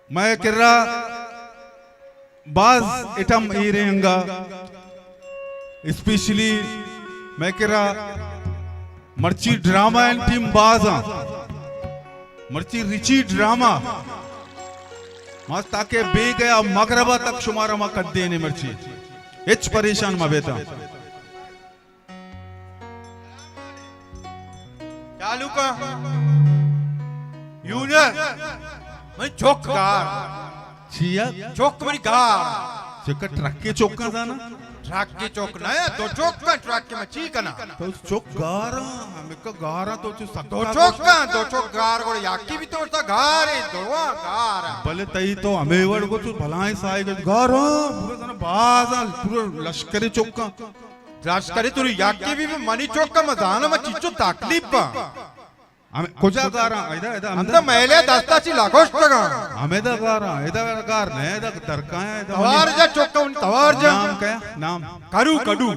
मैं किर्रा बाज item ईरेंगा specially मैं किर्रा मर्ची ड्रामा एंड टीम बाजा मर्ची रिची ड्रामा मस्त ताके बे गया मगरबा तक शुमारा मा कर देने मर्ची इच परेशान मा बेटा चालू का यूनियन मैं चौक गार छिया चौक मेरी गार चक्कर ट्रक के चौक का था ना ट्रक के चौक ना है तो चौक का ट्रक के मैं ची कना तो चौक गारा हमें का गारा तो जो दो चौक गार को याकी भी तो उसका गार है दोवा गार भले तई तो हमें वर्ड को तो भलाई साई के गारा पूरा जना बाजा पूरा लश्करी चौक का लश्करी तुरी याकी भी मनी चौक का मजाना में चिचो तकलीफ पा हमें कुजा गारा इधर इधर अंदर मैले दस्ता ची लागोश लगा हमें दा गारा इधर गार नहीं इधर दरकाया इधर तवार जा चौक का उन तवार जा नाम क्या नाम करू कड़ू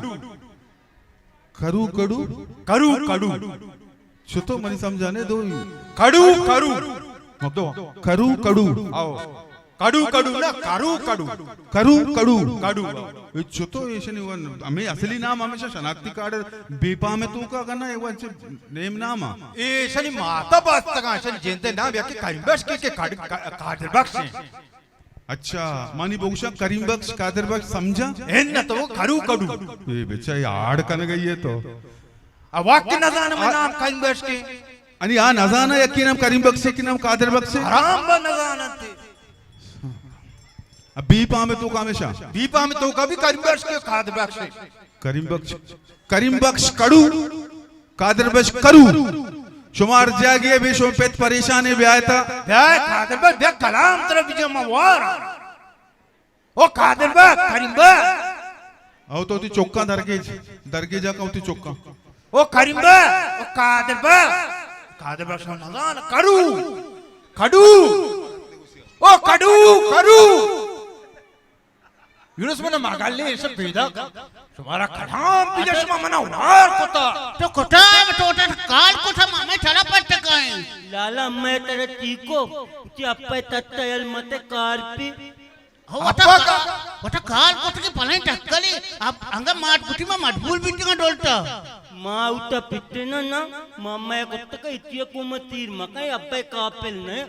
करू कड़ू करू कड़ू छुतो मनी समझाने दो कड़ू करू दो करू कड़ू आओ कड़ू कड़ू ना करू कड़ू करू कड़ू कड़ू ये छुतो ऐसे नहीं वन हमें असली नाम हमेशा शनाख्ती कार्ड बेपा में तू का करना है वो नेम नाम ए शनि माता बात तक शनि जेंते ना व्यक्ति करीबश के कादिर बख्श अच्छा मानी बोगशा करीम बख्श कादिर बख्श समझा एन तो करू कड़ू ये बेचा यार कन गई है तो अब वाक्य न जाने में नाम करीबश के अनि आ न जाना यकीन नाम करीम बख्श की नाम कादिर बख्श हराम बन न जानते अब बीपा में तू का हमेशा दीपा में तो कभी करीबश के कादिर बख्श करीम बख्श कड़ू कादिर बख्श करू शुमार जागे भी शो पेट परेशान है ब्याह था ब्याह कादिर बख्श ब्याह कलाम तरफ भी जमा वार ओ कादिर बख्श करीम बख्श आओ तो ती चौका दरगे जा का ती चौका ओ करीम बख्श ओ कादिर बख्श न जान करू कड़ू ओ कड़ू करू यूनुस मना मागाले सब बेदा तुम्हारा खड़ाम भी जश्मा मना वार कोता तो कोटा टोटा काल कोठा मामे ठड़ा पट काए लाला मैं तेरे तीको कि अप्पे तत्तयल मते कारपी वटा काल कोठ के पलाई टक्कली अब अंग माट गुटी में मटबूल बिटिंगा डोलता मां उत पिटना ना मामा कोत्त का इतिया कुमतीर मकाई अप्पे कापेल ने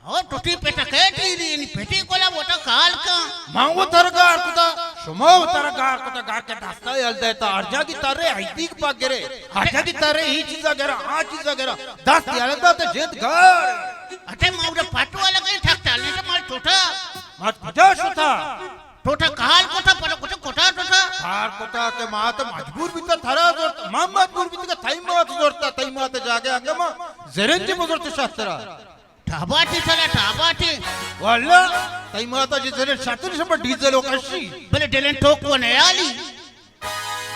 और टोटी पेटा केटी नी पेटी कोला वटा काल का मांगो तरगार कुता शुमो तरगार कुता गार के दस्ता यल देता अर्जा की तारे आईतिक पा गिरे अर्जा की तारे ही चीजा गिरा आ चीजा गिरा दस यालदा ते जेत घर अटे मावडा पाटवा लगे ठक टालने से मार टोटा मत भजा सुता टोटा काल कोठा पर कोठा टोटा हार कोता के मात मजबूर भी तो थरा जोरता मां मजबूर भी तो थाई मात जोरता थाई मात जागे अंगमा जरेंज बजरत शास्त्रा ठाबाटी चला ठाबाटी वाला ताई माता जी जरे शास्त्री सब डीजल ओकशी भले डेलन ठोक को नहीं आली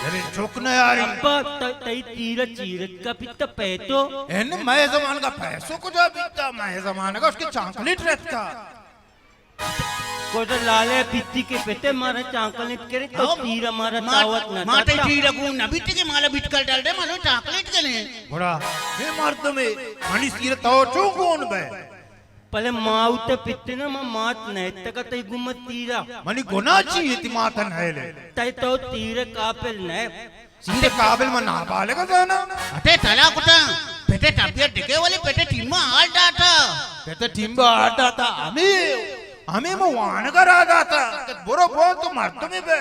जरे ठोक न यारी अब्बा तई तीर चीरत का पित्त पैतो एन मैं जमान का पैसों को जा बीता मैं जमाने का उसके चांकलेट रहता को तो लाले पित्ती के पेटे मारे चांकलेट करे तो तीर मारा तावत ना माटे तीर को न बिट के माला बिट कर डाल दे मानो चांकलेट के ने बड़ा हे मर्द में मनी सिर तो चो कौन बे पहले माउ ते पित्ते ना मात नहीं तक तई गुम तीरा मनी गुना चाहिए ती माथन है ले तई तो तीर कापेल ने सीधे काबिल में ना बालेगा जाना अटे तला कुटा पेटे टापिया टिके वाली पेटे टीमा हाल डाटा पेटे टीम्बा आटा था हमें वो वान का राजा था बुरो बोल तो मर्द में बे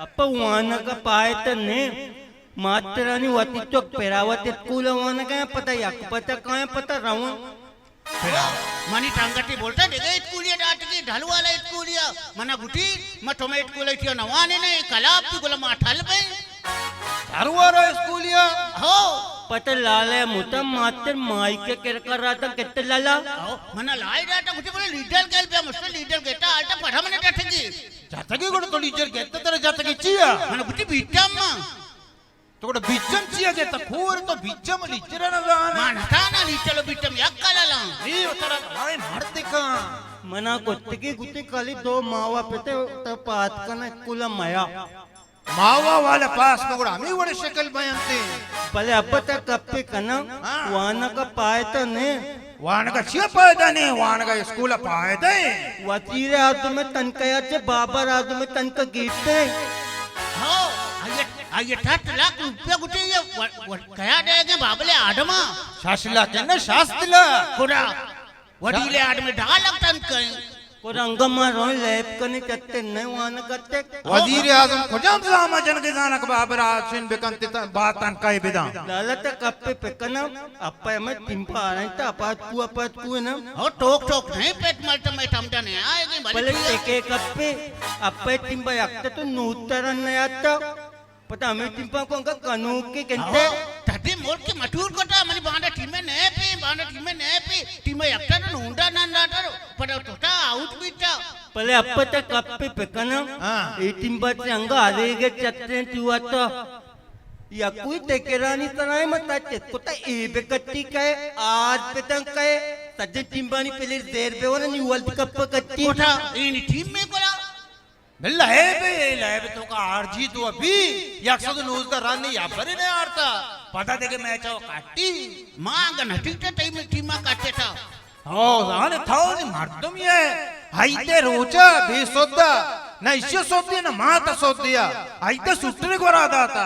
अप्पा वान का पाए तो ने मातरानी वती चौक पेरावत स्कूल वान का पता याक पता कहाँ पता रावण मनी टांगटी बोलता देगा स्कूलिया डाट की ढालू वाला स्कूलिया मना गुटी मैं तुम्हें स्कूल इतियो नवाने नहीं कलाब की गुला माठाल पे चारू वाला स्कूलिया हो पता लाले मुतम मातर माई के कर रहा था कितने लाला मना लाई डाटा मुझे बोले लीडर गल पे मुझसे लीडर गेटा आल्टा पढ़ा मैंने डाटे की जाता की गुड़ तो लीडर गेटा तेरे जाता की चिया मना गुटी बीटा माँ तो गुड़ बीचम चिया गेटा खूर तो बीचम लीडर ना जाना मानता ना लीडर बीचम याक काला ला ये उतरा लाए मारते का मना कुत्ते की गुटी काली दो मावा पेटे तो पात का ना कुला माया मावा वाले पास में गुड़ा हमें बड़े शक्ल बयानते पहले अब तक कप्पे कना वाना का पाए तो ने वाणगा छिया पायदा ने वाणगा स्कूल पायदे वजीर आजम में तनकयाचे बाबर आजम में तनक गीते हो आये 8 लाख रुपया कुठे कया देगे बाबले आडमा शासला के न शास्त्रला कोडा वडीले आडमे 10 लाख टन कय को रंगमा रोय लैब कने चत्ते न वान करते वजीर आजम खुजम जामा जन के जानक बाबर आसिन बेकंत बातन काय बेदा लालत कप्पे पेकना अप्पा में तिंपा आरंत अपात कु न हो टोक नहीं पेट मल्ट में टमटा ने आएगी पले टेके कप्पे अप्पे तिंपा यक्त तो नूतरन न आता पता हमें तिंपा को अंका कनु के केंते तटी मोर के मटूर कोटा मनी बांडा टीमे ने पे टीमे यक्ता न उंडा नाटर पर टोटा आउट बीटा पले अप्पा तक कप्पे पेकना ए तिंपा से अंगा आरेगे चत्ते तुआता या कोई तेकेरानी तनाय मत कोता ए बेकट्टी काय आज पेतंग काय सज्जन टिंबानी पहिले देर बेवर नि वर्ल्ड कप कट्टी कोटा इन टीम में कोला लहब तो का आरजी तो अभी 190 रन या बरे ने आरता पता दे के मैच काटी मांग नटीटे टाइम टीमा काटेटा हो जाने थाओ नि मर्दम ये हाइते रोचा बेसोद्दा ना इश्य सोद्दी ना माता सोद्दिया हाइते सुट्रे गोरा दाता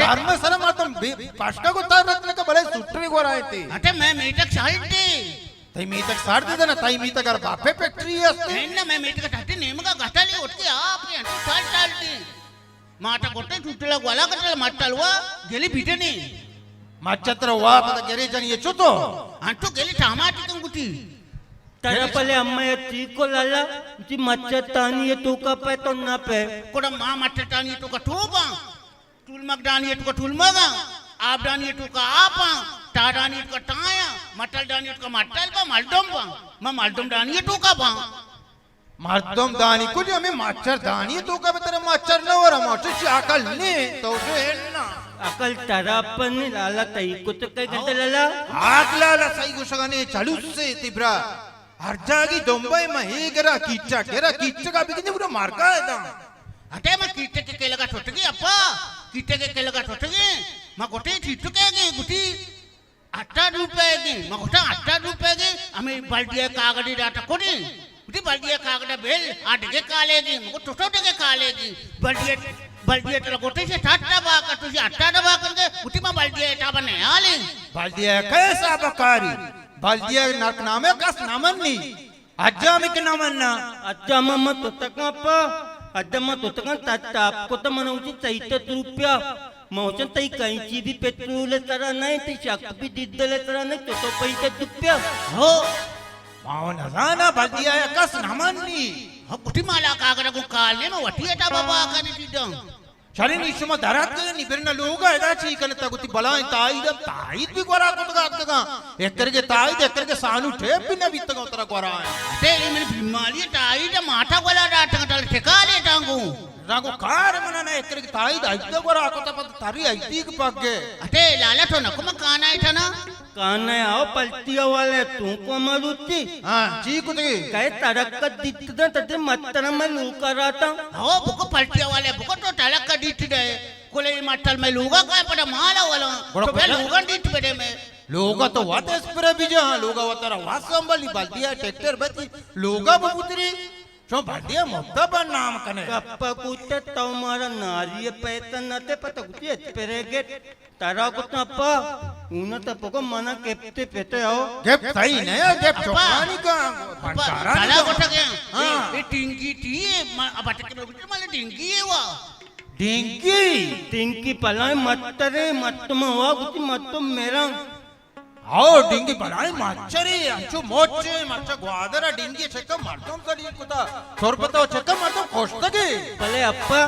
धर्म सर मातम पाष्टा को तार रत्न का बड़े सुट्रे गोरा आते अटे मैं मीटक साइडे तई मी तक साड़ दे ना तई मी तक अर बापे फैक्ट्री असते ना मैं मीटक टाटी नेम का घाटाली उठके आपके अंटू टालती माटा गोटे टुटला गोला कटला माटलवा गेली बिटनी मच्छत्र वा पता गेरे जन ये चुतो अंटू गेली टमाटी कंगुटी तरा पले अम्मा ये चीको लाला जी मच्छतानी ये तो का पे तो ना पे कोड़ा मां मच्छतानी तो का ठोबा टूलमक डानी तो का टूलमगा आप डानी तो का आपा टा डानी तो का टाया मटल डानी तो का मटल बा मलडम बा मैं मलडम डानी तो का बा मर्दम दानी कुछ हमें मच्छर दानी तो का तेरे मच्छर न और मच्छर से अकल ने तो जो है ना अकल तरापन लाला तई को तो कई घंटे लाला आकला ला सही गुशगाने चालू से तिब्रा हर जागी दुबई में हे गेरा कीचा का बिकने पूरा मार्का है ता अटे मैं कीटे के केलगा ठोटगी अप्पा कीटे के केलगा ठोटगी मैं गोटे ठिटुकेगी गुटी 8 रुपए गी मैं गोटा 8 रुपए गी हमें बल्दिया कागड़ी डाटा कोनी गुटी बल्दिया कागड़ा बेल आडगे कालेगी मको टोटो के कालेगी बल्दिया तो गोटे से 8 डबा का तुझे 8 डबा करके गुटी में बल्दिया एटा बने आले बल्दिया कैसा बकारी बल्दिया नरक नामे कस नामन नी अज्जा में के नामन ना अच्छा मम्मा तो तका पा अदम तो तका तत्ता आपको तो मनोची 33 रुपया मौचन तई कैंची भी पेट्रोल तरा नहीं ती शक भी दिद्दले तरा नहीं तो पैसे रुपया हो मावन हजाना बल्दिया कस नामन नी हो गुटी माला कागड़ा को काले में वटी एटा बाबा काने दिदम चले निशमा धरात के निबरना लोग है दा ठीक ने तगुती बलाय ताई भी गोरा को तगा एकर के ताई एकर के सानु ठेप भी न बीत गो तरा गोरा ते मेरी बीमारी ताई द माथा गोला डाट टल ठेकाले टांगू रागो कार मना ने एकर के ताई द गोरा को त तारी आईती के पगे अटे लाला तो नकुम काना है ना काना आओ पलटिया वाले तू को मालूती हां जी कुछ कहे तरक दित्त तते मत्तर में लू कराता हो बुको पलटिया वाले बुको तो तलक का दिट दे कोले मटल में लूगा काय पड़ा माला वाला तो बे लूगा दिट बेडे में लोगा तो वाते स्प्रे भी जहां लोगा वतरा वास संभली बल्दिया ट्रैक्टर बची लोगा बुतरी जो बल्दिया मुद्दा पर नाम कने कप्पा कुत्ते तो मारा नारिय पैतन नते पता कुत्ते पेरेगे तारा कुत्ता अप्पा उन त पको मना केप्ते पेते आओ गेप सही नहीं गेप चौपानी का भंडारा ताला कोठा गया ये टिंगी टी अब अटके में माले टिंगी है वा टिंकी पलाय मत्तरे मत्तम हुआ कुछ मत्तम मेरा आओ डिंगी बनाई मच्छरी अंचु मोचे मच्छ ग्वादरा डिंगी चक्का मर्दम सड़ी कुता तोरपता चक्का मर्दम कोष्टगे पले अप्पा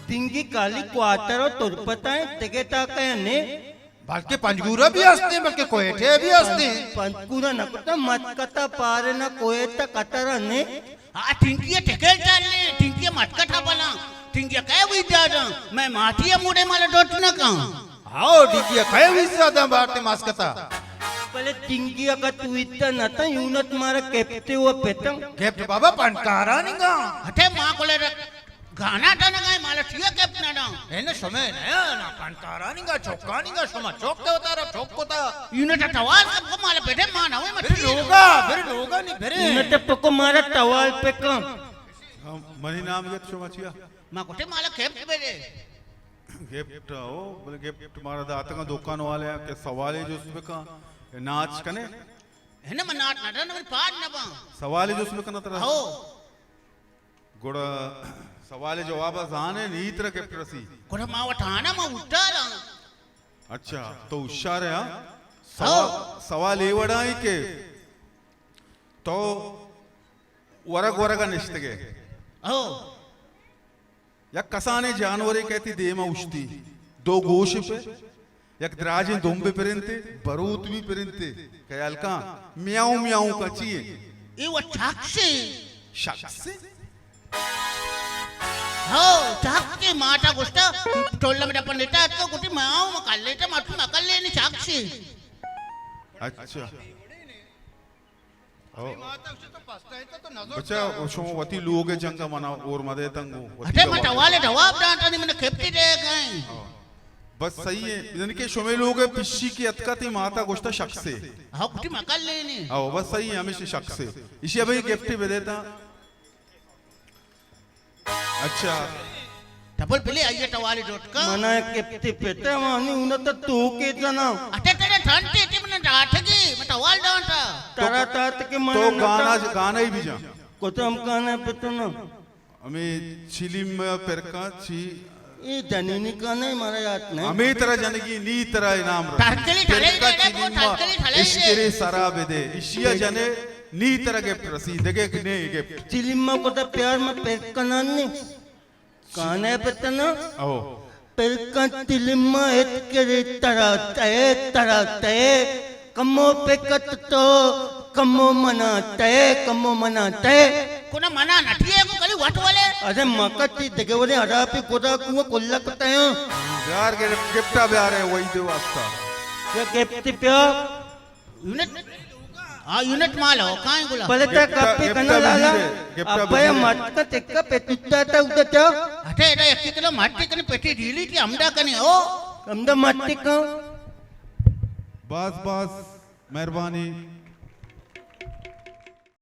डिंगी काली क्वार्टर और तोरपता है टिकेटा कहने बल्कि पंजगुरा भी हंसते बल्कि कोयठे भी हंसते पंजगुरा न कुता मत कता पारे न कोयता कतरा ने आ टिंकी टेकेल डालने टिंकी मटकटा बना टिंकी काय विचार मैं माटिया मुड़े माला डोट न का आओ डिंगी काय विचार बाटे मास्कता पहले टिंगी अगर तू इतना न था यूनत मारा केप्ते हुआ पेतंग गेप बाबा पंकारा निगा हटे मां कोले गाना टाना काय मला ठिया केपना ना એને સમય નયા ના કાંતારાનીગા ચોકાનીગા સમા ચોક તે ઉતારા ચોક કોતા युनिट टवाल सबको माला बैठे मान हवे मत फिर लोगा नहीं फिर न ते पको मारा टवाल पे कम मनी नाम ये तो मचिया मा कोटे माला केप बेरे गिफ्ट ओ बोले गिफ्ट मारा दाता का दुकान वाले हैं के सवाल है जो उसमें का नाच कने हेने मनाट नडन वर पाड न बा सवाल है जो उसमें कना तरह हो गुड़ सवाल जवाब जाने नहीं तरह गिफ्ट रसी कोटे मा वठाना मा उठाला अच्छा तो हुशार है हाँ सवाल ये वड़ा है के तो वरग वरगा निश्चित हो या कसाने जानवरे कहती देमा उष्टी दो गोश पे एक द्राजे दोंबे परिंते बरूत भी परिंते कयाल का म्याऊ म्याऊ का चाहिए ये वो चाक्षी शख्स हो चाक्षी माटा गोष्ट टोल्ला में अपन लेता है तो कुटी माऊ मकाल लेता माटू मकाल लेनी चाक्षी अच्छा ओ माता उसे तो पास्ता है तो नजर बच्चा उसो वती लोगे जंगा मना और मदे तंगो अटे मत वाले जवाब डांटा नहीं मैंने खेपती दे गए बस सही है यानी कि शोमे लोग पिशी की अतकाती माता गोष्ट शख्स से हाँ कुटी मकाल लेनी आओ बस सही है हमेशा शख्स से इसी अभी गिफ्ट भी देता अच्छा डबल पहले आइए टवाली डॉट का मना केप्ती पेटे मानी उन तो तू के जना अटे तेरे ठंडे टी मैंने डांटेगी मैं टवाल डांटा तारा तात के तो मना गाना गाना ही भी जा को तो हम गाना पेटना हमें चिलिम पेरका ची ये जनीनी का नहीं मारा याद नहीं हमें तरह जाने की नी तरह इनाम टारकली ढले दे वो टारकली ढले इश्केरे सराबे दे इशिया जाने नी तरह गिफ्ट रसी देखे कि नहीं गिफ्ट चिलिम्मा को तो प्यार में पेट कना नहीं काने पेटना आओ पेरका चिलिम्मा एक के तरह ते कमो पे कत तो कमो मनाते कोना मना नठिए को कली वाट वाले अरे मकती दगवरे हरापी कोदा कुआ कोल्ला कतायो प्यार के गिफ्टा प्यार है वही दे वास्ता क्या केप्ती प्यार यूनिट हाँ यूनिट माल हो काहे गुला पलटा कापी कना लाला गिफ्टा अब्बाया मटका टेक्का पेटुता ता उदता अटे एटा 1 किलो माटी कने पेटी ढीली थी हमदा कने हो हमदा मट्टी का बस मेहरबानी